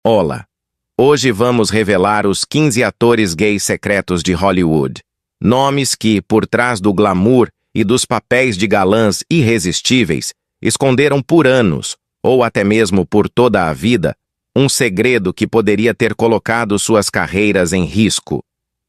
Olá! Hoje vamos revelar os 15 atores gays secretos de Hollywood. Nomes que, por trás do glamour e dos papéis de galãs irresistíveis, esconderam por anos, ou até mesmo por toda a vida, um segredo que poderia ter colocado suas carreiras em risco.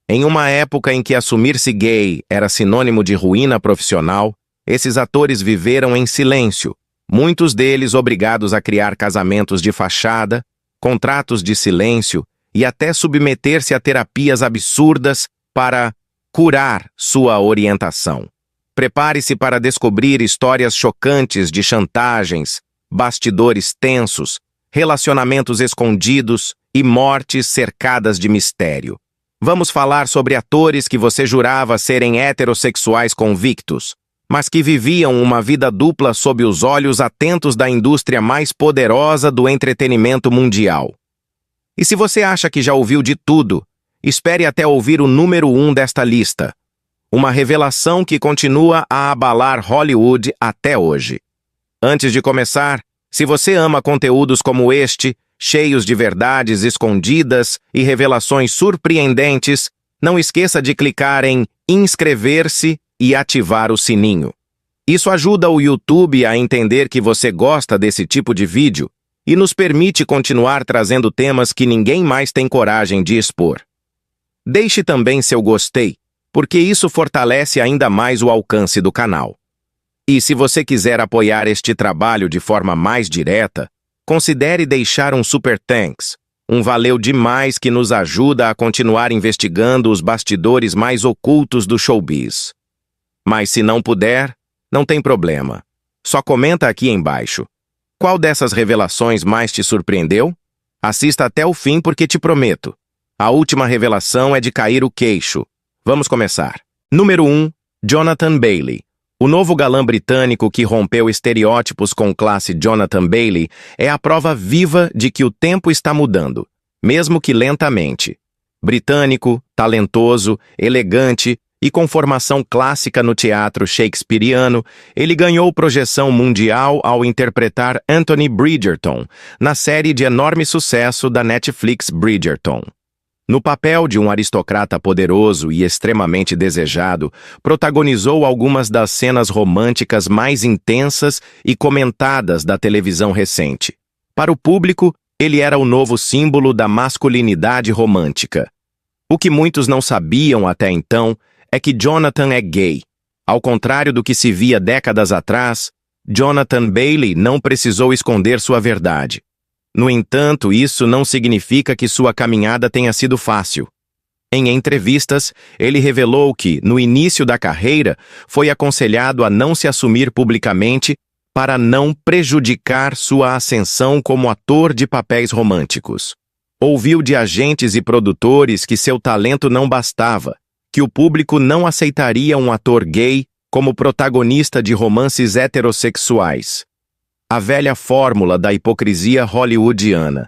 Em uma época em que assumir-se gay era sinônimo de ruína profissional, esses atores viveram em silêncio, muitos deles obrigados a criar casamentos de fachada, contratos de silêncio e até submeter-se a terapias absurdas para curar sua orientação. Prepare-se para descobrir histórias chocantes de chantagens, bastidores tensos, relacionamentos escondidos e mortes cercadas de mistério. Vamos falar sobre atores que você jurava serem heterossexuais convictos, mas que viviam uma vida dupla sob os olhos atentos da indústria mais poderosa do entretenimento mundial. E se você acha que já ouviu de tudo, espere até ouvir o número 1 desta lista. Uma revelação que continua a abalar Hollywood até hoje. Antes de começar, se você ama conteúdos como este, cheios de verdades escondidas e revelações surpreendentes, não esqueça de clicar em inscrever-se e ativar o sininho. Isso ajuda o YouTube a entender que você gosta desse tipo de vídeo e nos permite continuar trazendo temas que ninguém mais tem coragem de expor. Deixe também seu gostei, porque isso fortalece ainda mais o alcance do canal. E se você quiser apoiar este trabalho de forma mais direta, considere deixar um super thanks, um valeu demais que nos ajuda a continuar investigando os bastidores mais ocultos do showbiz. Mas se não puder, não tem problema. Só comenta aqui embaixo. Qual dessas revelações mais te surpreendeu? Assista até o fim porque te prometo. A última revelação é de cair o queixo. Vamos começar. Número 1. Jonathan Bailey. O novo galã britânico que rompeu estereótipos com classe Jonathan Bailey é a prova viva de que o tempo está mudando, mesmo que lentamente. Britânico, talentoso, elegante e com formação clássica no teatro shakespeariano, ele ganhou projeção mundial ao interpretar Anthony Bridgerton na série de enorme sucesso da Netflix Bridgerton. No papel de um aristocrata poderoso e extremamente desejado, protagonizou algumas das cenas românticas mais intensas e comentadas da televisão recente. Para o público, ele era o novo símbolo da masculinidade romântica. O que muitos não sabiam até então é que Jonathan é gay. Ao contrário do que se via décadas atrás, Jonathan Bailey não precisou esconder sua verdade. No entanto, isso não significa que sua caminhada tenha sido fácil. Em entrevistas, ele revelou que, no início da carreira, foi aconselhado a não se assumir publicamente para não prejudicar sua ascensão como ator de papéis românticos. Ouviu de agentes e produtores que seu talento não bastava, que o público não aceitaria um ator gay como protagonista de romances heterossexuais. A velha fórmula da hipocrisia hollywoodiana.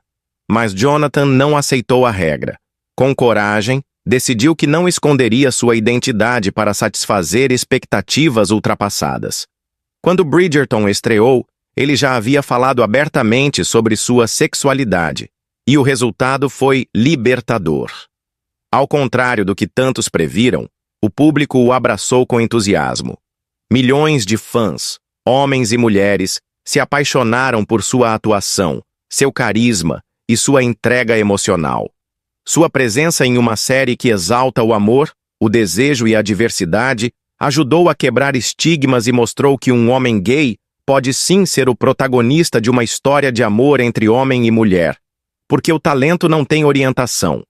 Mas Jonathan não aceitou a regra. Com coragem, decidiu que não esconderia sua identidade para satisfazer expectativas ultrapassadas. Quando Bridgerton estreou, ele já havia falado abertamente sobre sua sexualidade, e o resultado foi libertador. Ao contrário do que tantos previram, o público o abraçou com entusiasmo. Milhões de fãs, homens e mulheres, se apaixonaram por sua atuação, seu carisma e sua entrega emocional. Sua presença em uma série que exalta o amor, o desejo e a diversidade ajudou a quebrar estigmas e mostrou que um homem gay pode sim ser o protagonista de uma história de amor entre homem e mulher, porque o talento não tem orientação.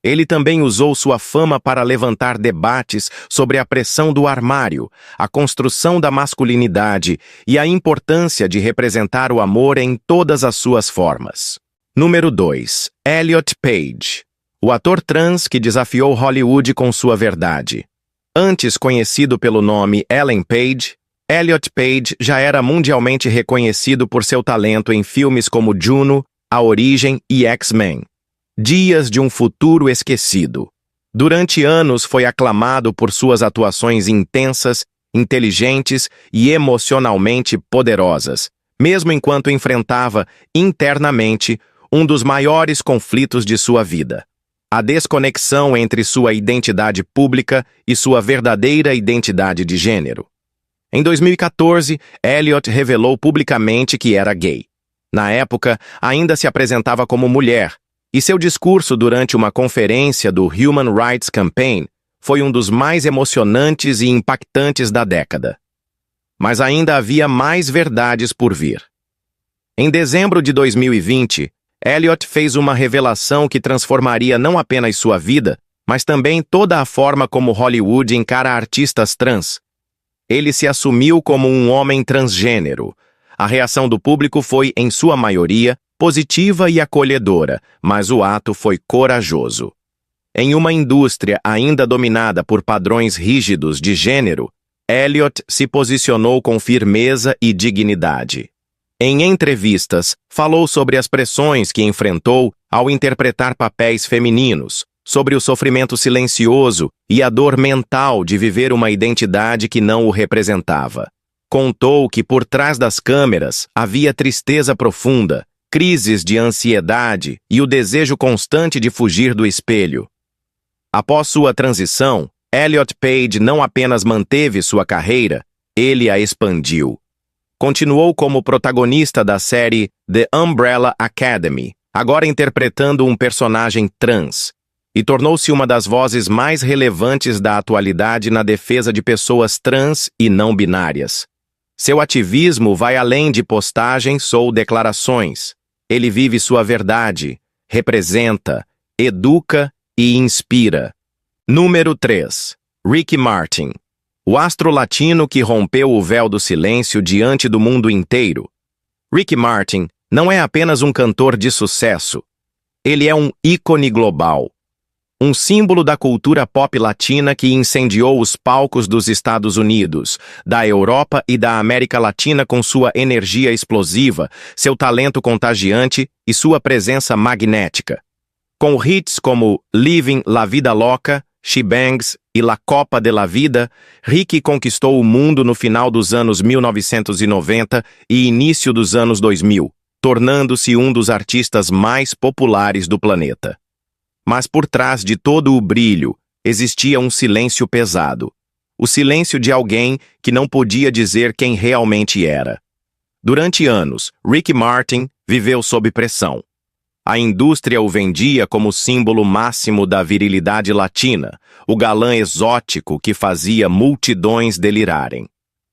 Ele também usou sua fama para levantar debates sobre a pressão do armário, a construção da masculinidade e a importância de representar o amor em todas as suas formas. Número 2. Elliot Page. O ator trans que desafiou Hollywood com sua verdade. Antes conhecido pelo nome Ellen Page, Elliot Page já era mundialmente reconhecido por seu talento em filmes como Juno, A Origem e X-Men. Dias de um Futuro Esquecido. Durante anos foi aclamado por suas atuações intensas, inteligentes e emocionalmente poderosas, mesmo enquanto enfrentava internamente um dos maiores conflitos de sua vida: a desconexão entre sua identidade pública e sua verdadeira identidade de gênero. Em 2014, Elliot revelou publicamente que era gay. Na época, ainda se apresentava como mulher, e seu discurso durante uma conferência do Human Rights Campaign foi um dos mais emocionantes e impactantes da década. Mas ainda havia mais verdades por vir. Em dezembro de 2020, Elliot fez uma revelação que transformaria não apenas sua vida, mas também toda a forma como Hollywood encara artistas trans. Ele se assumiu como um homem transgênero. A reação do público foi, em sua maioria, positiva e acolhedora, mas o ato foi corajoso. Em uma indústria ainda dominada por padrões rígidos de gênero, Elliot se posicionou com firmeza e dignidade. Em entrevistas, falou sobre as pressões que enfrentou ao interpretar papéis femininos, sobre o sofrimento silencioso e a dor mental de viver uma identidade que não o representava. Contou que por trás das câmeras havia tristeza profunda, crises de ansiedade e o desejo constante de fugir do espelho. Após sua transição, Elliot Page não apenas manteve sua carreira, ele a expandiu. Continuou como protagonista da série The Umbrella Academy, agora interpretando um personagem trans, e tornou-se uma das vozes mais relevantes da atualidade na defesa de pessoas trans e não binárias. Seu ativismo vai além de postagens ou declarações. Ele vive sua verdade, representa, educa e inspira. Número 3. Ricky Martin. O astro latino que rompeu o véu do silêncio diante do mundo inteiro. Ricky Martin não é apenas um cantor de sucesso. Ele é um ícone global. Um símbolo da cultura pop latina que incendiou os palcos dos Estados Unidos, da Europa e da América Latina com sua energia explosiva, seu talento contagiante e sua presença magnética. Com hits como Living La Vida Loca, She Bangs e La Copa de la Vida, Ricky conquistou o mundo no final dos anos 1990 e início dos anos 2000, tornando-se um dos artistas mais populares do planeta. Mas por trás de todo o brilho, existia um silêncio pesado. O silêncio de alguém que não podia dizer quem realmente era. Durante anos, Ricky Martin viveu sob pressão. A indústria o vendia como símbolo máximo da virilidade latina, o galã exótico que fazia multidões delirarem.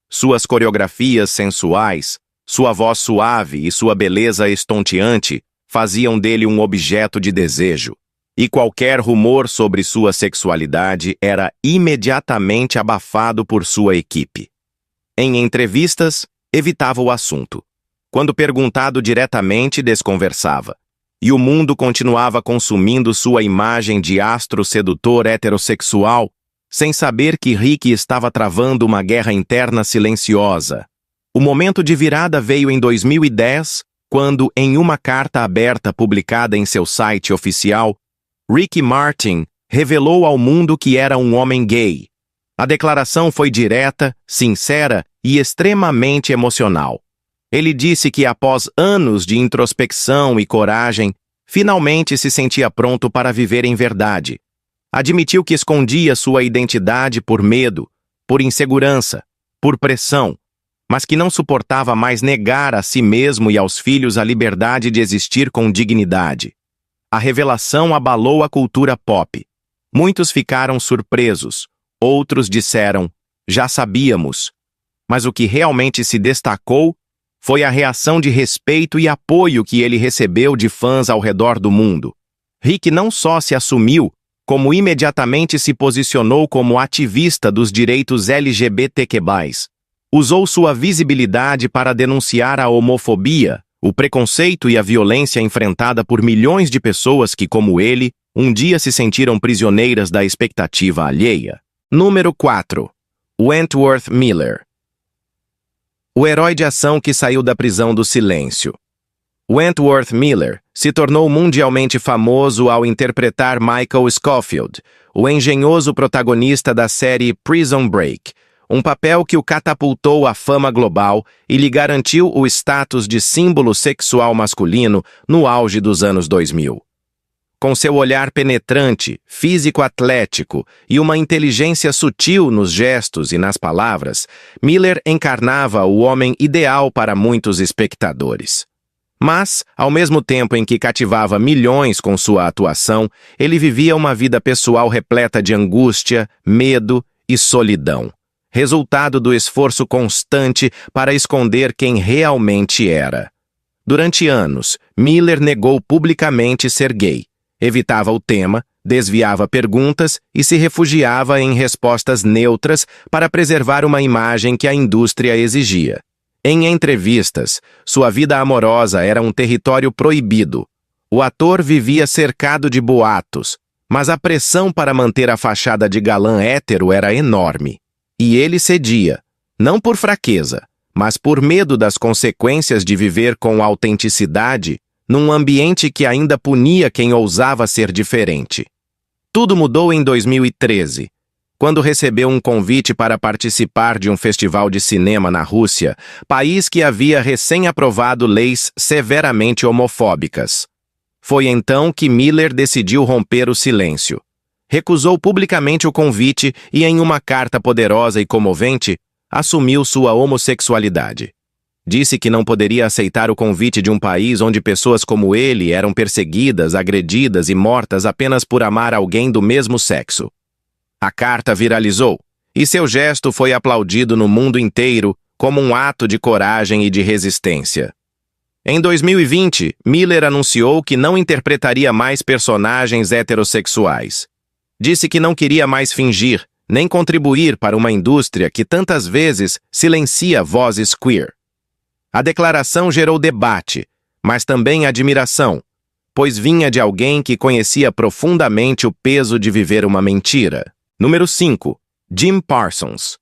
Suas coreografias sensuais, sua voz suave e sua beleza estonteante faziam dele um objeto de desejo. E qualquer rumor sobre sua sexualidade era imediatamente abafado por sua equipe. Em entrevistas, evitava o assunto. Quando perguntado diretamente, desconversava. E o mundo continuava consumindo sua imagem de astro sedutor heterossexual, sem saber que Ricky estava travando uma guerra interna silenciosa. O momento de virada veio em 2010, quando, em uma carta aberta publicada em seu site oficial, Ricky Martin revelou ao mundo que era um homem gay. A declaração foi direta, sincera e extremamente emocional. Ele disse que após anos de introspecção e coragem, finalmente se sentia pronto para viver em verdade. Admitiu que escondia sua identidade por medo, por insegurança, por pressão, mas que não suportava mais negar a si mesmo e aos filhos a liberdade de existir com dignidade. A revelação abalou a cultura pop. Muitos ficaram surpresos, outros disseram, já sabíamos. Mas o que realmente se destacou foi a reação de respeito e apoio que ele recebeu de fãs ao redor do mundo. Rick não só se assumiu, como imediatamente se posicionou como ativista dos direitos LGBTQ+. Usou sua visibilidade para denunciar a homofobia, o preconceito e a violência enfrentada por milhões de pessoas que, como ele, um dia se sentiram prisioneiras da expectativa alheia. Número 4. Wentworth Miller. O herói de ação que saiu da prisão do silêncio. Wentworth Miller se tornou mundialmente famoso ao interpretar Michael Scofield, o engenhoso protagonista da série Prison Break, um papel que o catapultou à fama global e lhe garantiu o status de símbolo sexual masculino no auge dos anos 2000. Com seu olhar penetrante, físico-atlético e uma inteligência sutil nos gestos e nas palavras, Miller encarnava o homem ideal para muitos espectadores. Mas, ao mesmo tempo em que cativava milhões com sua atuação, ele vivia uma vida pessoal repleta de angústia, medo e solidão, resultado do esforço constante para esconder quem realmente era. Durante anos, Miller negou publicamente ser gay. Evitava o tema, desviava perguntas e se refugiava em respostas neutras para preservar uma imagem que a indústria exigia. Em entrevistas, sua vida amorosa era um território proibido. O ator vivia cercado de boatos, mas a pressão para manter a fachada de galã hétero era enorme. E ele cedia, não por fraqueza, mas por medo das consequências de viver com autenticidade num ambiente que ainda punia quem ousava ser diferente. Tudo mudou em 2013, quando recebeu um convite para participar de um festival de cinema na Rússia, país que havia recém-aprovado leis severamente homofóbicas. Foi então que Miller decidiu romper o silêncio. Recusou publicamente o convite e, em uma carta poderosa e comovente, assumiu sua homossexualidade. Disse que não poderia aceitar o convite de um país onde pessoas como ele eram perseguidas, agredidas e mortas apenas por amar alguém do mesmo sexo. A carta viralizou, e seu gesto foi aplaudido no mundo inteiro como um ato de coragem e de resistência. Em 2020, Miller anunciou que não interpretaria mais personagens heterossexuais. Disse que não queria mais fingir, nem contribuir para uma indústria que tantas vezes silencia vozes queer. A declaração gerou debate, mas também admiração, pois vinha de alguém que conhecia profundamente o peso de viver uma mentira. Número 5. Jim Parsons.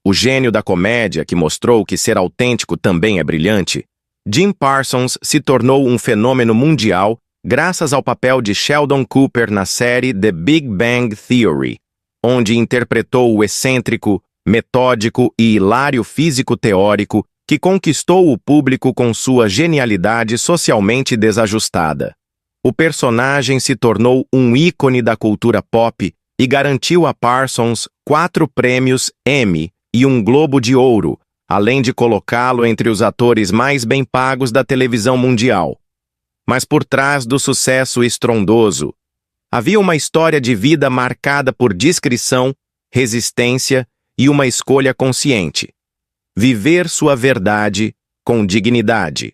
O gênio da comédia que mostrou que ser autêntico também é brilhante, Jim Parsons se tornou um fenômeno mundial graças ao papel de Sheldon Cooper na série The Big Bang Theory, onde interpretou o excêntrico, metódico e hilário físico teórico que conquistou o público com sua genialidade socialmente desajustada. O personagem se tornou um ícone da cultura pop e garantiu a Parsons 4 prêmios Emmy e um Globo de Ouro, além de colocá-lo entre os atores mais bem pagos da televisão mundial. Mas por trás do sucesso estrondoso, havia uma história de vida marcada por discrição, resistência e uma escolha consciente. Viver sua verdade com dignidade.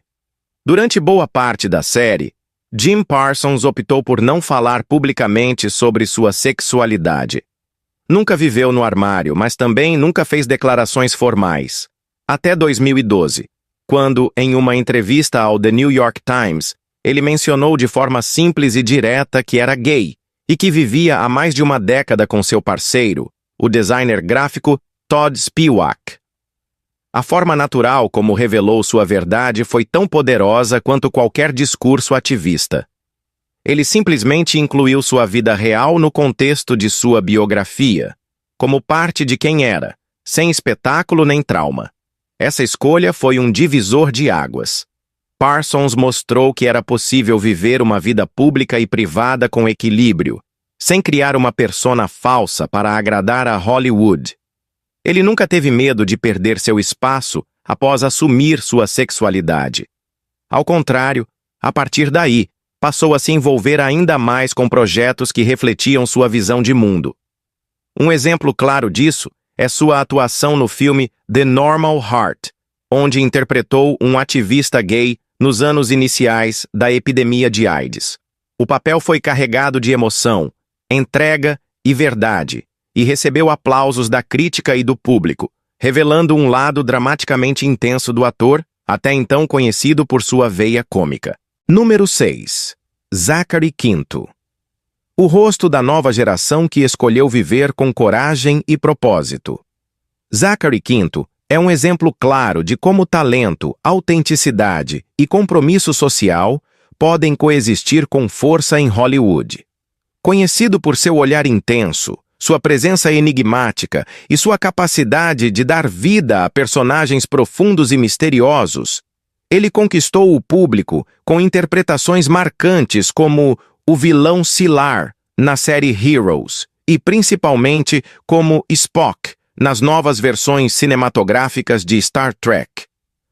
Durante boa parte da série, Jim Parsons optou por não falar publicamente sobre sua sexualidade. Nunca viveu no armário, mas também nunca fez declarações formais. Até 2012, quando, em uma entrevista ao The New York Times, ele mencionou de forma simples e direta que era gay e que vivia há mais de uma década com seu parceiro, o designer gráfico Todd Spiewak. A forma natural como revelou sua verdade foi tão poderosa quanto qualquer discurso ativista. Ele simplesmente incluiu sua vida real no contexto de sua biografia, como parte de quem era, sem espetáculo nem trauma. Essa escolha foi um divisor de águas. Parsons mostrou que era possível viver uma vida pública e privada com equilíbrio, sem criar uma persona falsa para agradar a Hollywood. Ele nunca teve medo de perder seu espaço após assumir sua sexualidade. Ao contrário, a partir daí, passou a se envolver ainda mais com projetos que refletiam sua visão de mundo. Um exemplo claro disso é sua atuação no filme The Normal Heart, onde interpretou um ativista gay nos anos iniciais da epidemia de AIDS. O papel foi carregado de emoção, entrega e verdade, e recebeu aplausos da crítica e do público, revelando um lado dramaticamente intenso do ator, até então conhecido por sua veia cômica. Número 6. Zachary Quinto. O rosto da nova geração que escolheu viver com coragem e propósito. Zachary Quinto é um exemplo claro de como talento, autenticidade e compromisso social podem coexistir com força em Hollywood. Conhecido por seu olhar intenso, sua presença enigmática e sua capacidade de dar vida a personagens profundos e misteriosos, ele conquistou o público com interpretações marcantes como o vilão Sylar na série Heroes e principalmente como Spock nas novas versões cinematográficas de Star Trek.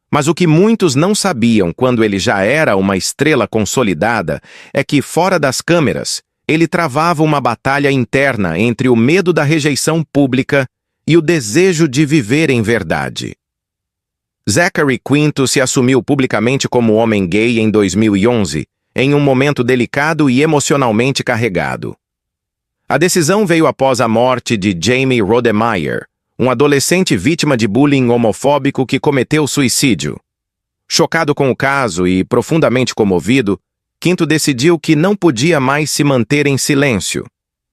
Mas o que muitos não sabiam quando ele já era uma estrela consolidada é que, fora das câmeras, ele travava uma batalha interna entre o medo da rejeição pública e o desejo de viver em verdade. Zachary Quinto se assumiu publicamente como homem gay em 2011, em um momento delicado e emocionalmente carregado. A decisão veio após a morte de Jamie Rodemeyer, um adolescente vítima de bullying homofóbico que cometeu suicídio. Chocado com o caso e profundamente comovido, Quinto decidiu que não podia mais se manter em silêncio.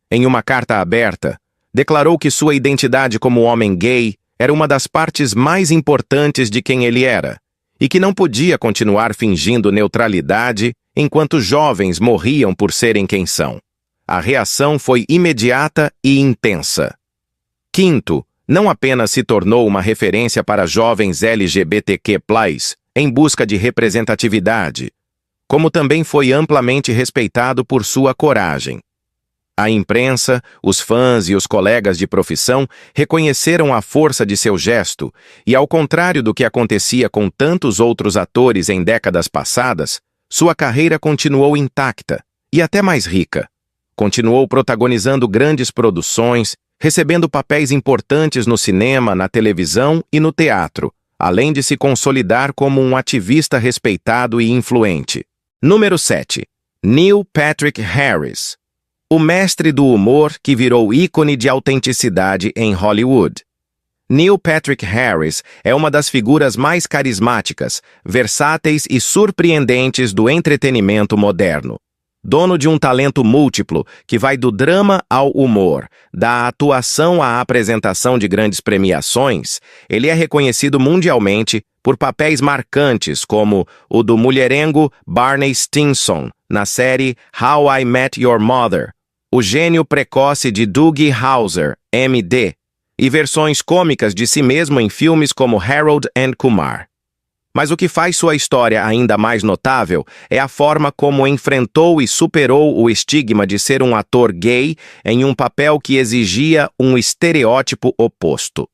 Em uma carta aberta, declarou que sua identidade como homem gay era uma das partes mais importantes de quem ele era, e que não podia continuar fingindo neutralidade enquanto jovens morriam por serem quem são. A reação foi imediata e intensa. Quinto não apenas se tornou uma referência para jovens LGBTQ+, em busca de representatividade, como também foi amplamente respeitado por sua coragem. A imprensa, os fãs e os colegas de profissão reconheceram a força de seu gesto e, ao contrário do que acontecia com tantos outros atores em décadas passadas, sua carreira continuou intacta e até mais rica. Continuou protagonizando grandes produções, recebendo papéis importantes no cinema, na televisão e no teatro, além de se consolidar como um ativista respeitado e influente. Número 7. Neil Patrick Harris. O mestre do humor que virou ícone de autenticidade em Hollywood. Neil Patrick Harris é uma das figuras mais carismáticas, versáteis e surpreendentes do entretenimento moderno. Dono de um talento múltiplo que vai do drama ao humor, da atuação à apresentação de grandes premiações, ele é reconhecido mundialmente por papéis marcantes como o do mulherengo Barney Stinson na série How I Met Your Mother, o gênio precoce de Doogie Howser, MD, e versões cômicas de si mesmo em filmes como Harold and Kumar. Mas o que faz sua história ainda mais notável é a forma como enfrentou e superou o estigma de ser um ator gay em um papel que exigia um estereótipo oposto.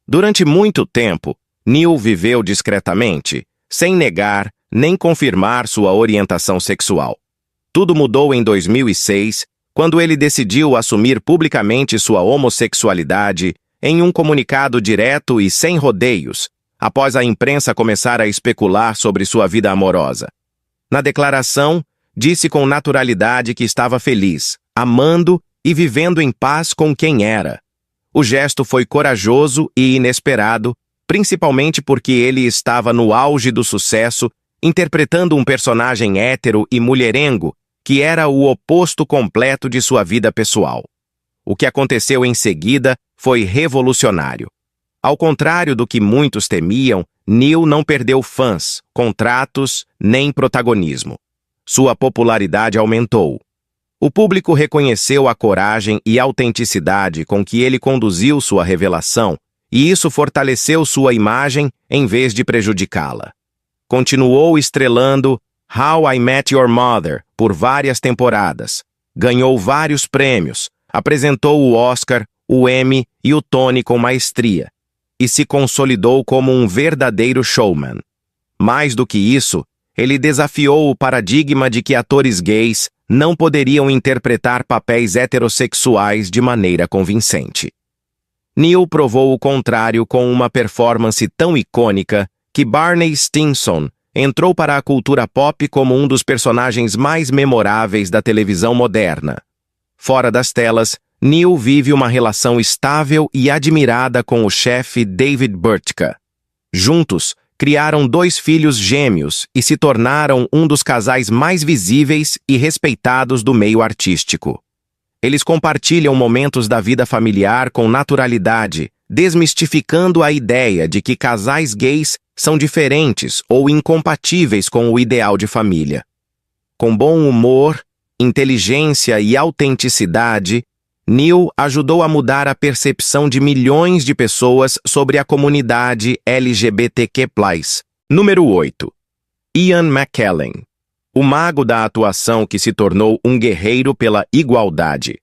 Durante muito tempo, Neil viveu discretamente, sem negar nem confirmar sua orientação sexual. Tudo mudou em 2006, quando ele decidiu assumir publicamente sua homossexualidade em um comunicado direto e sem rodeios, após a imprensa começar a especular sobre sua vida amorosa. Na declaração, disse com naturalidade que estava feliz, amando e vivendo em paz com quem era. O gesto foi corajoso e inesperado, principalmente porque ele estava no auge do sucesso, interpretando um personagem hétero e mulherengo que era o oposto completo de sua vida pessoal. O que aconteceu em seguida foi revolucionário. Ao contrário do que muitos temiam, Neil não perdeu fãs, contratos, nem protagonismo. Sua popularidade aumentou. O público reconheceu a coragem e autenticidade com que ele conduziu sua revelação, e isso fortaleceu sua imagem em vez de prejudicá-la. Continuou estrelando How I Met Your Mother por várias temporadas, ganhou vários prêmios, apresentou o Oscar, o Emmy e o Tony com maestria, e se consolidou como um verdadeiro showman. Mais do que isso, ele desafiou o paradigma de que atores gays não poderiam interpretar papéis heterossexuais de maneira convincente. Neil provou o contrário com uma performance tão icônica que Barney Stinson entrou para a cultura pop como um dos personagens mais memoráveis da televisão moderna. Fora das telas, Neil vive uma relação estável e admirada com o chefe David Burtka. Juntos, criaram 2 filhos gêmeos e se tornaram um dos casais mais visíveis e respeitados do meio artístico. Eles compartilham momentos da vida familiar com naturalidade, desmistificando a ideia de que casais gays são diferentes ou incompatíveis com o ideal de família. Com bom humor, inteligência e autenticidade, Neil ajudou a mudar a percepção de milhões de pessoas sobre a comunidade LGBTQ+. Número 8. Ian McKellen. O mago da atuação que se tornou um guerreiro pela igualdade.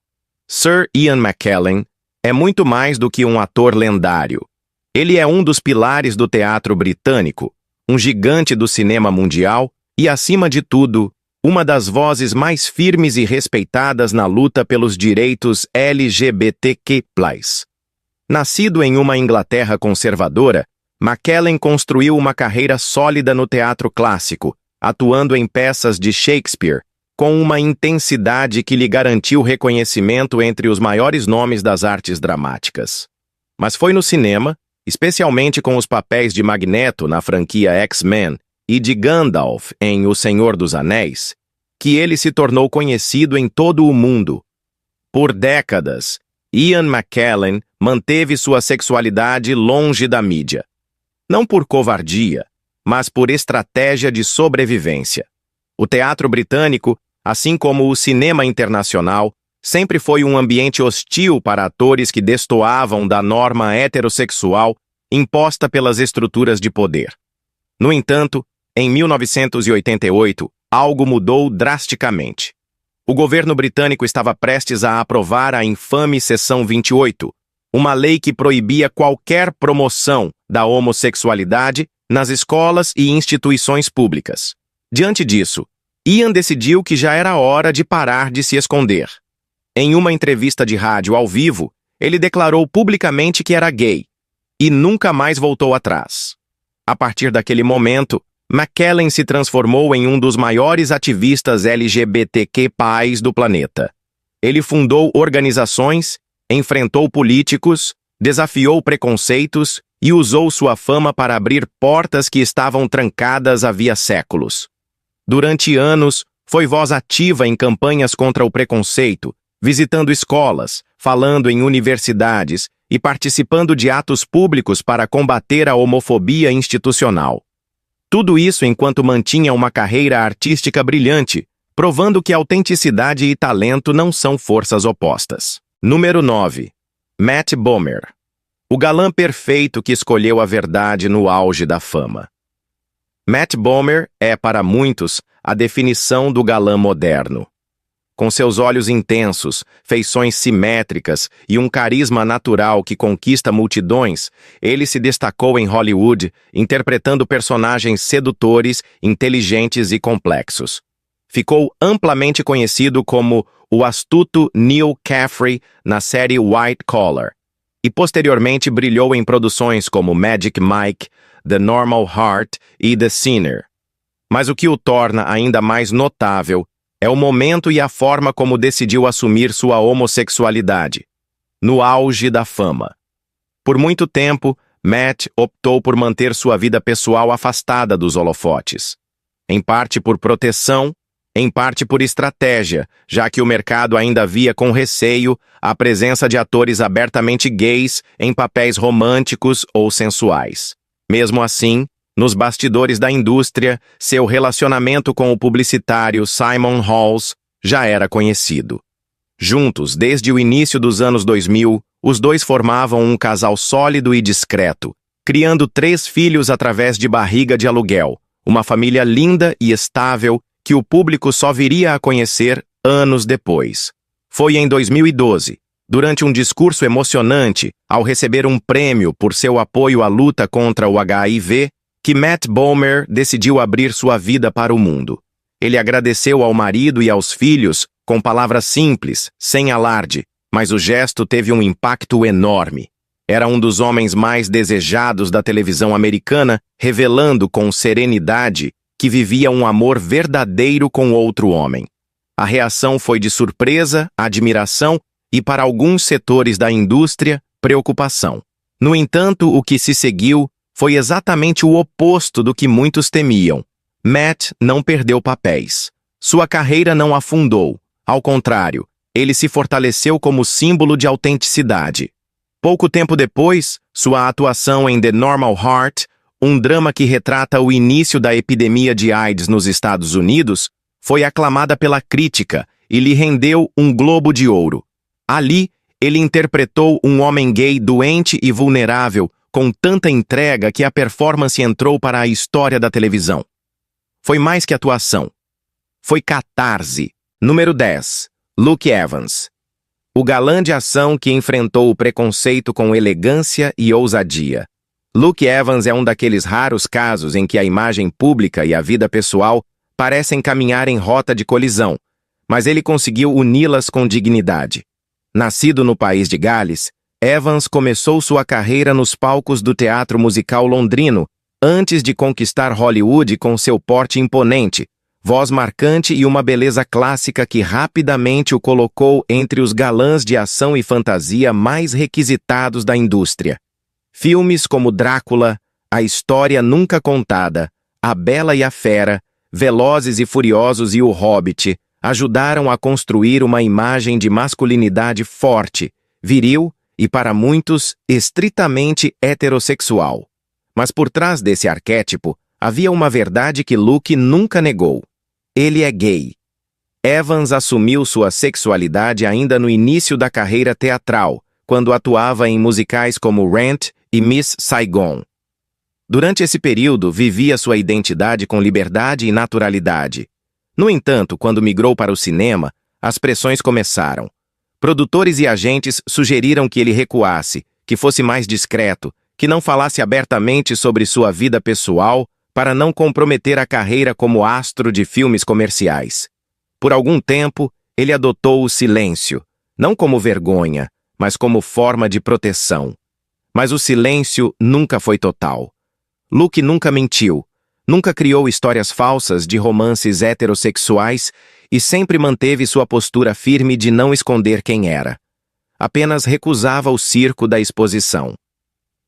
Sir Ian McKellen é muito mais do que um ator lendário. Ele é um dos pilares do teatro britânico, um gigante do cinema mundial e, acima de tudo, uma das vozes mais firmes e respeitadas na luta pelos direitos LGBTQ+. Nascido em uma Inglaterra conservadora, McKellen construiu uma carreira sólida no teatro clássico, atuando em peças de Shakespeare, com uma intensidade que lhe garantiu reconhecimento entre os maiores nomes das artes dramáticas. Mas foi no cinema, especialmente com os papéis de Magneto na franquia X-Men e de Gandalf em O Senhor dos Anéis, que ele se tornou conhecido em todo o mundo. Por décadas, Ian McKellen manteve sua sexualidade longe da mídia. Não por covardia, mas por estratégia de sobrevivência. O teatro britânico, assim como o cinema internacional, sempre foi um ambiente hostil para atores que destoavam da norma heterossexual imposta pelas estruturas de poder. No entanto, em 1988, algo mudou drasticamente. O governo britânico estava prestes a aprovar a infame Seção 28, uma lei que proibia qualquer promoção da homossexualidade nas escolas e instituições públicas. Diante disso, Ian decidiu que já era hora de parar de se esconder. Em uma entrevista de rádio ao vivo, ele declarou publicamente que era gay e nunca mais voltou atrás. A partir daquele momento, McKellen se transformou em um dos maiores ativistas LGBTQ+ do planeta. Ele fundou organizações, enfrentou políticos, desafiou preconceitos e usou sua fama para abrir portas que estavam trancadas havia séculos. Durante anos, foi voz ativa em campanhas contra o preconceito, visitando escolas, falando em universidades e participando de atos públicos para combater a homofobia institucional. Tudo isso enquanto mantinha uma carreira artística brilhante, provando que autenticidade e talento não são forças opostas. Número 9. Matt Bomer. O galã perfeito que escolheu a verdade no auge da fama. Matt Bomer é, para muitos, a definição do galã moderno. Com seus olhos intensos, feições simétricas e um carisma natural que conquista multidões, ele se destacou em Hollywood, interpretando personagens sedutores, inteligentes e complexos. Ficou amplamente conhecido como o astuto Neil Caffrey na série White Collar, e posteriormente brilhou em produções como Magic Mike, The Normal Heart e The Sinner. Mas o que o torna ainda mais notável é o momento e a forma como decidiu assumir sua homossexualidade, no auge da fama. Por muito tempo, Matt optou por manter sua vida pessoal afastada dos holofotes. Em parte por proteção, em parte por estratégia, já que o mercado ainda via com receio a presença de atores abertamente gays em papéis românticos ou sensuais. Mesmo assim, nos bastidores da indústria, seu relacionamento com o publicitário Simon Halls já era conhecido. Juntos, desde o início dos anos 2000, os dois formavam um casal sólido e discreto, criando 3 filhos através de barriga de aluguel, uma família linda e estável que o público só viria a conhecer anos depois. Foi em 2012, durante um discurso emocionante, ao receber um prêmio por seu apoio à luta contra o HIV, que Matt Bomer decidiu abrir sua vida para o mundo. Ele agradeceu ao marido e aos filhos com palavras simples, sem alarde, mas o gesto teve um impacto enorme. Era um dos homens mais desejados da televisão americana, revelando com serenidade que vivia um amor verdadeiro com outro homem. A reação foi de surpresa, admiração e, para alguns setores da indústria, preocupação. No entanto, o que se seguiu foi exatamente o oposto do que muitos temiam. Matt não perdeu papéis. Sua carreira não afundou. Ao contrário, ele se fortaleceu como símbolo de autenticidade. Pouco tempo depois, sua atuação em The Normal Heart, um drama que retrata o início da epidemia de AIDS nos Estados Unidos, foi aclamada pela crítica e lhe rendeu um Globo de Ouro. Ali, ele interpretou um homem gay doente e vulnerável com tanta entrega que a performance entrou para a história da televisão. Foi mais que atuação. Foi catarse. Número 10. Luke Evans. O galã de ação que enfrentou o preconceito com elegância e ousadia. Luke Evans é um daqueles raros casos em que a imagem pública e a vida pessoal parecem caminhar em rota de colisão, mas ele conseguiu uni-las com dignidade. Nascido no país de Gales, Evans começou sua carreira nos palcos do teatro musical londrino, antes de conquistar Hollywood com seu porte imponente, voz marcante e uma beleza clássica que rapidamente o colocou entre os galãs de ação e fantasia mais requisitados da indústria. Filmes como Drácula, A História Nunca Contada, A Bela e a Fera, Velozes e Furiosos e O Hobbit ajudaram a construir uma imagem de masculinidade forte, viril e, para muitos, estritamente heterossexual. Mas por trás desse arquétipo, havia uma verdade que Luke nunca negou. Ele é gay. Evans assumiu sua sexualidade ainda no início da carreira teatral, quando atuava em musicais como Rent e Miss Saigon. Durante esse período, vivia sua identidade com liberdade e naturalidade. No entanto, quando migrou para o cinema, as pressões começaram. Produtores e agentes sugeriram que ele recuasse, que fosse mais discreto, que não falasse abertamente sobre sua vida pessoal para não comprometer a carreira como astro de filmes comerciais. Por algum tempo, ele adotou o silêncio, não como vergonha, mas como forma de proteção. Mas o silêncio nunca foi total. Luke nunca mentiu, nunca criou histórias falsas de romances heterossexuais e sempre manteve sua postura firme de não esconder quem era. Apenas recusava o circo da exposição.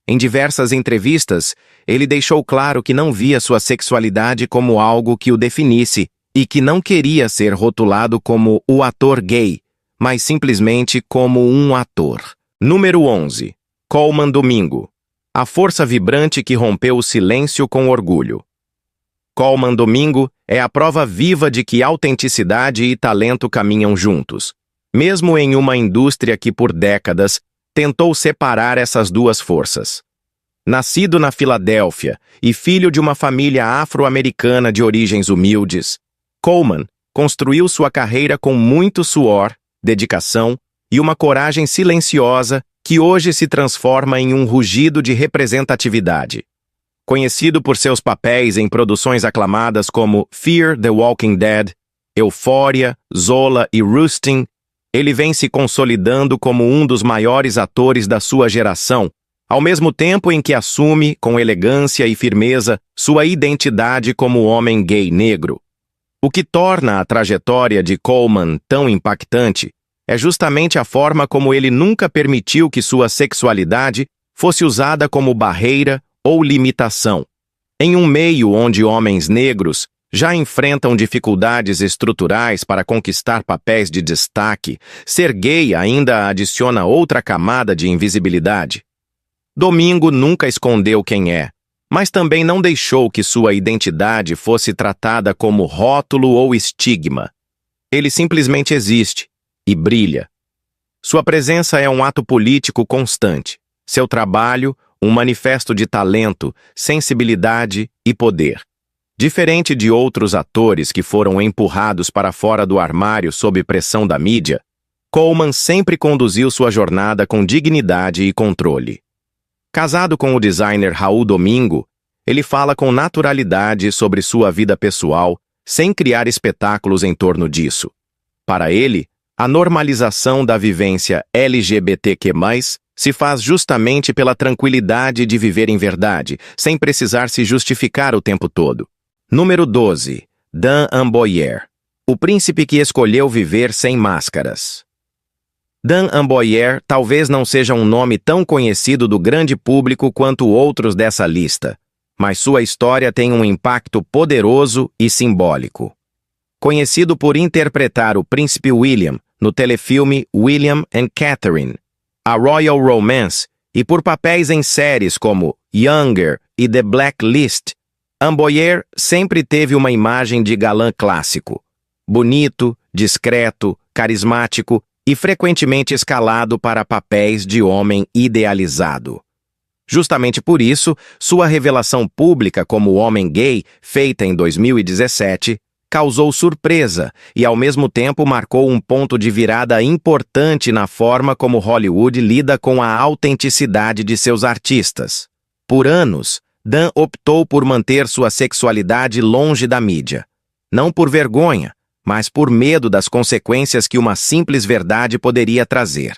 Em diversas entrevistas, ele deixou claro que não via sua sexualidade como algo que o definisse e que não queria ser rotulado como o ator gay, mas simplesmente como um ator. Número 11. Colman Domingo. A força vibrante que rompeu o silêncio com orgulho. Colman Domingo é a prova viva de que autenticidade e talento caminham juntos, mesmo em uma indústria que por décadas tentou separar essas duas forças. Nascido na Filadélfia e filho de uma família afro-americana de origens humildes, Colman construiu sua carreira com muito suor, dedicação e uma coragem silenciosa que hoje se transforma em um rugido de representatividade. Conhecido por seus papéis em produções aclamadas como Fear the Walking Dead, Euphoria, Zola e Rustin, ele vem se consolidando como um dos maiores atores da sua geração, ao mesmo tempo em que assume, com elegância e firmeza, sua identidade como homem gay negro. O que torna a trajetória de Colman tão impactante é justamente a forma como ele nunca permitiu que sua sexualidade fosse usada como barreira ou limitação. Em um meio onde homens negros já enfrentam dificuldades estruturais para conquistar papéis de destaque, ser gay ainda adiciona outra camada de invisibilidade. Domingo nunca escondeu quem é, mas também não deixou que sua identidade fosse tratada como rótulo ou estigma. Ele simplesmente existe e brilha. Sua presença é um ato político constante. Seu trabalho, um manifesto de talento, sensibilidade e poder. Diferente de outros atores que foram empurrados para fora do armário sob pressão da mídia, Colman sempre conduziu sua jornada com dignidade e controle. Casado com o designer Raul Domingo, ele fala com naturalidade sobre sua vida pessoal, sem criar espetáculos em torno disso. Para ele, a normalização da vivência LGBTQ+, se faz justamente pela tranquilidade de viver em verdade, sem precisar se justificar o tempo todo. Número 12. Dan Amboyer. O príncipe que escolheu viver sem máscaras. Dan Amboyer talvez não seja um nome tão conhecido do grande público quanto outros dessa lista, mas sua história tem um impacto poderoso e simbólico. Conhecido por interpretar o príncipe William no telefilme William and Catherine, A Royal Romance, e por papéis em séries como Younger e The Blacklist, Amboyer sempre teve uma imagem de galã clássico. Bonito, discreto, carismático e frequentemente escalado para papéis de homem idealizado. Justamente por isso, sua revelação pública como homem gay, feita em 2017, causou surpresa e, ao mesmo tempo, marcou um ponto de virada importante na forma como Hollywood lida com a autenticidade de seus artistas. Por anos, Dan optou por manter sua sexualidade longe da mídia. Não por vergonha, mas por medo das consequências que uma simples verdade poderia trazer.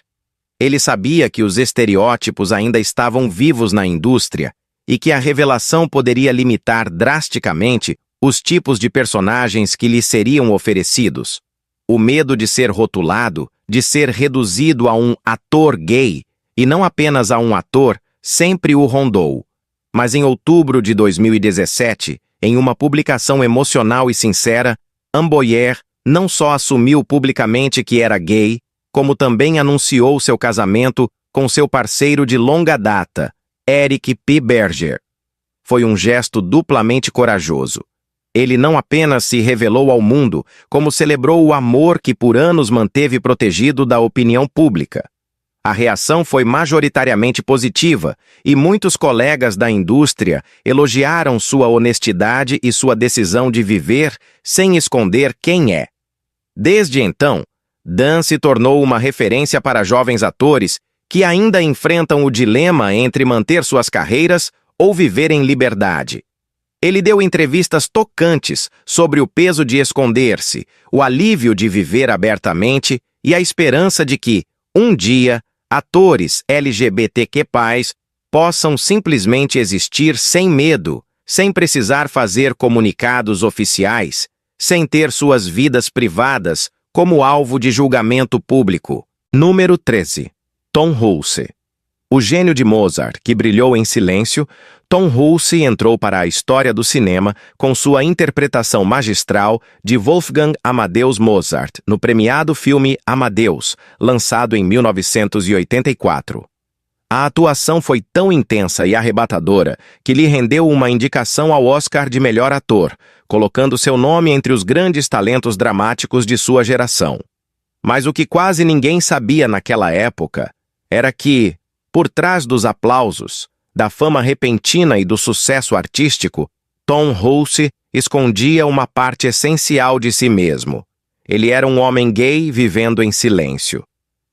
Ele sabia que os estereótipos ainda estavam vivos na indústria e que a revelação poderia limitar drasticamente os tipos de personagens que lhe seriam oferecidos. O medo de ser rotulado, de ser reduzido a um ator gay, e não apenas a um ator, sempre o rondou. Mas em outubro de 2017, em uma publicação emocional e sincera, Amboyer não só assumiu publicamente que era gay, como também anunciou seu casamento com seu parceiro de longa data, Eric P. Berger. Foi um gesto duplamente corajoso. Ele não apenas se revelou ao mundo, como celebrou o amor que por anos manteve protegido da opinião pública. A reação foi majoritariamente positiva e muitos colegas da indústria elogiaram sua honestidade e sua decisão de viver sem esconder quem é. Desde então, Dan se tornou uma referência para jovens atores que ainda enfrentam o dilema entre manter suas carreiras ou viver em liberdade. Ele deu entrevistas tocantes sobre o peso de esconder-se, o alívio de viver abertamente e a esperança de que, um dia, atores LGBTQ+ possam simplesmente existir sem medo, sem precisar fazer comunicados oficiais, sem ter suas vidas privadas como alvo de julgamento público. Número 13. Tom Hulce. O gênio de Mozart, que brilhou em silêncio, Tom Hulce entrou para a história do cinema com sua interpretação magistral de Wolfgang Amadeus Mozart no premiado filme Amadeus, lançado em 1984. A atuação foi tão intensa e arrebatadora que lhe rendeu uma indicação ao Oscar de melhor ator, colocando seu nome entre os grandes talentos dramáticos de sua geração. Mas o que quase ninguém sabia naquela época era que, por trás dos aplausos, da fama repentina e do sucesso artístico, Tom Hulce escondia uma parte essencial de si mesmo. Ele era um homem gay vivendo em silêncio.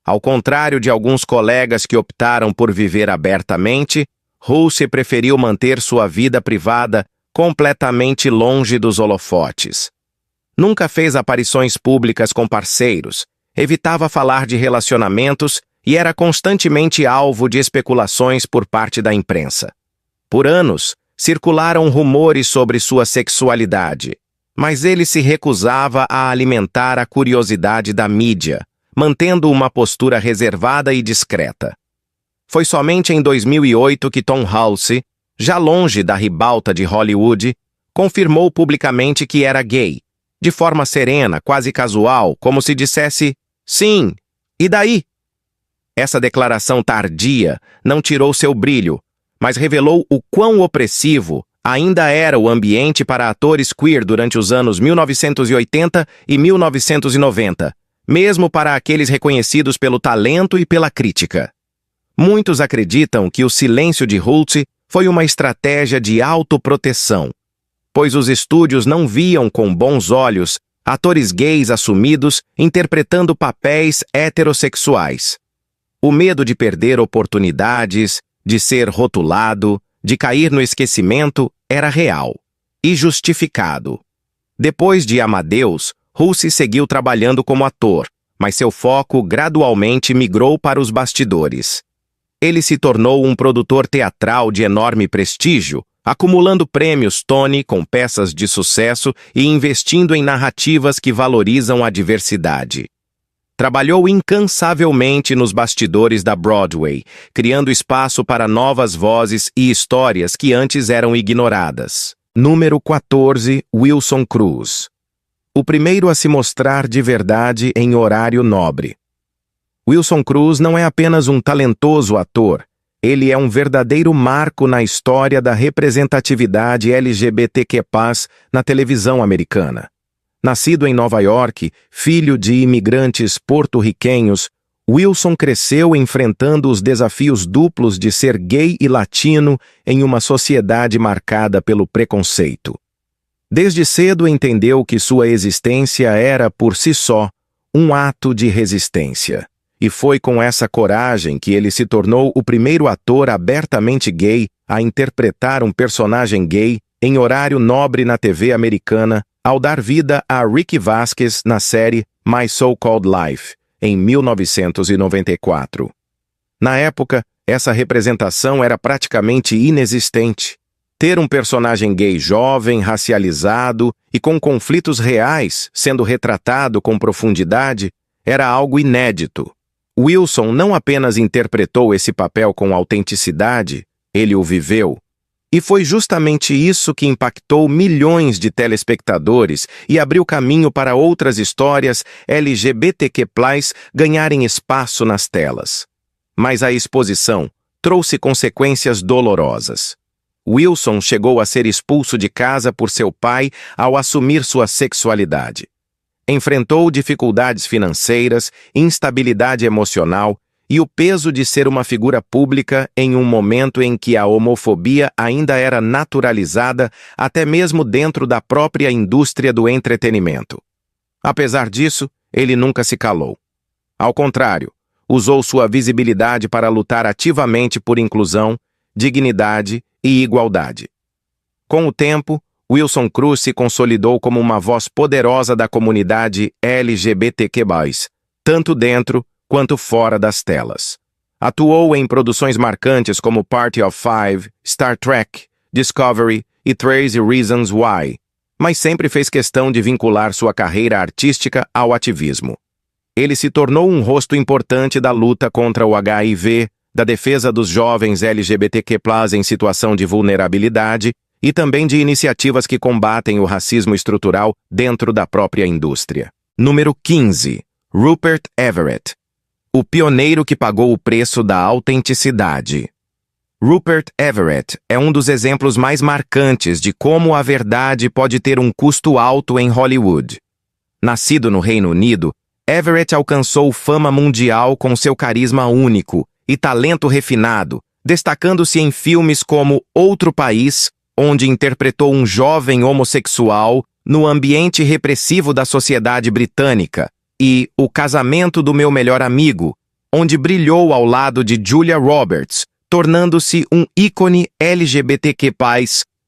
Ao contrário de alguns colegas que optaram por viver abertamente, Hulce preferiu manter sua vida privada completamente longe dos holofotes. Nunca fez aparições públicas com parceiros, evitava falar de relacionamentos e era constantemente alvo de especulações por parte da imprensa. Por anos, circularam rumores sobre sua sexualidade, mas ele se recusava a alimentar a curiosidade da mídia, mantendo uma postura reservada e discreta. Foi somente em 2008 que Tom Hulce, já longe da ribalta de Hollywood, confirmou publicamente que era gay, de forma serena, quase casual, como se dissesse, sim, e daí? Essa declaração tardia não tirou seu brilho, mas revelou o quão opressivo ainda era o ambiente para atores queer durante os anos 1980 e 1990, mesmo para aqueles reconhecidos pelo talento e pela crítica. Muitos acreditam que o silêncio de Hulce foi uma estratégia de autoproteção, pois os estúdios não viam com bons olhos atores gays assumidos interpretando papéis heterossexuais. O medo de perder oportunidades, de ser rotulado, de cair no esquecimento era real e justificado. Depois de Amadeus, Hulce seguiu trabalhando como ator, mas seu foco gradualmente migrou para os bastidores. Ele se tornou um produtor teatral de enorme prestígio, acumulando prêmios Tony com peças de sucesso e investindo em narrativas que valorizam a diversidade. Trabalhou incansavelmente nos bastidores da Broadway, criando espaço para novas vozes e histórias que antes eram ignoradas. Número 14. Wilson Cruz. O primeiro a se mostrar de verdade em horário nobre. Wilson Cruz não é apenas um talentoso ator, ele é um verdadeiro marco na história da representatividade LGBTQ+ na televisão americana. Nascido em Nova York, filho de imigrantes porto-riquenhos, Wilson cresceu enfrentando os desafios duplos de ser gay e latino em uma sociedade marcada pelo preconceito. Desde cedo entendeu que sua existência era, por si só, um ato de resistência. E foi com essa coragem que ele se tornou o primeiro ator abertamente gay a interpretar um personagem gay em horário nobre na TV americana, ao dar vida a Ricky Vasquez na série My So-Called Life, em 1994. Na época, essa representação era praticamente inexistente. Ter um personagem gay jovem, racializado e com conflitos reais sendo retratado com profundidade era algo inédito. Wilson não apenas interpretou esse papel com autenticidade, ele o viveu. E foi justamente isso que impactou milhões de telespectadores e abriu caminho para outras histórias LGBTQ+ ganharem espaço nas telas. Mas a exposição trouxe consequências dolorosas. Wilson chegou a ser expulso de casa por seu pai ao assumir sua sexualidade. Enfrentou dificuldades financeiras, instabilidade emocional e o peso de ser uma figura pública em um momento em que a homofobia ainda era naturalizada até mesmo dentro da própria indústria do entretenimento. Apesar disso, ele nunca se calou. Ao contrário, usou sua visibilidade para lutar ativamente por inclusão, dignidade e igualdade. Com o tempo, Wilson Cruz se consolidou como uma voz poderosa da comunidade LGBTQ+, tanto dentro quanto fora das telas. Atuou em produções marcantes como Party of Five, Star Trek, Discovery e 13 Reasons Why, mas sempre fez questão de vincular sua carreira artística ao ativismo. Ele se tornou um rosto importante da luta contra o HIV, da defesa dos jovens LGBTQ+ em situação de vulnerabilidade e também de iniciativas que combatem o racismo estrutural dentro da própria indústria. Número 15. Rupert Everett. O pioneiro que pagou o preço da autenticidade. Rupert Everett é um dos exemplos mais marcantes de como a verdade pode ter um custo alto em Hollywood. Nascido no Reino Unido, Everett alcançou fama mundial com seu carisma único e talento refinado, destacando-se em filmes como Outro País, onde interpretou um jovem homossexual no ambiente repressivo da sociedade britânica, e O Casamento do Meu Melhor Amigo, onde brilhou ao lado de Julia Roberts, tornando-se um ícone LGBTQ+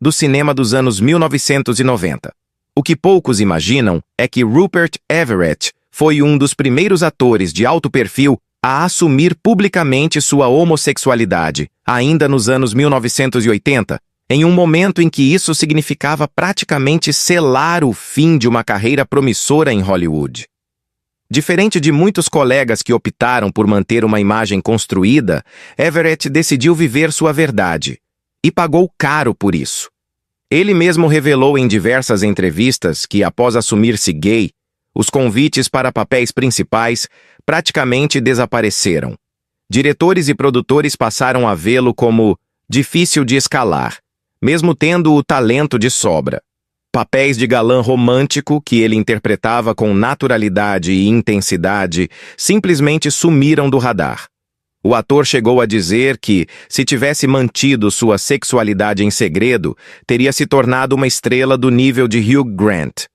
do cinema dos anos 1990. O que poucos imaginam é que Rupert Everett foi um dos primeiros atores de alto perfil a assumir publicamente sua homossexualidade, ainda nos anos 1980, em um momento em que isso significava praticamente selar o fim de uma carreira promissora em Hollywood. Diferente de muitos colegas que optaram por manter uma imagem construída, Everett decidiu viver sua verdade e pagou caro por isso. Ele mesmo revelou em diversas entrevistas que, após assumir-se gay, os convites para papéis principais praticamente desapareceram. Diretores e produtores passaram a vê-lo como difícil de escalar, mesmo tendo o talento de sobra. Papéis de galã romântico que ele interpretava com naturalidade e intensidade simplesmente sumiram do radar. O ator chegou a dizer que, se tivesse mantido sua sexualidade em segredo, teria se tornado uma estrela do nível de Hugh Grant.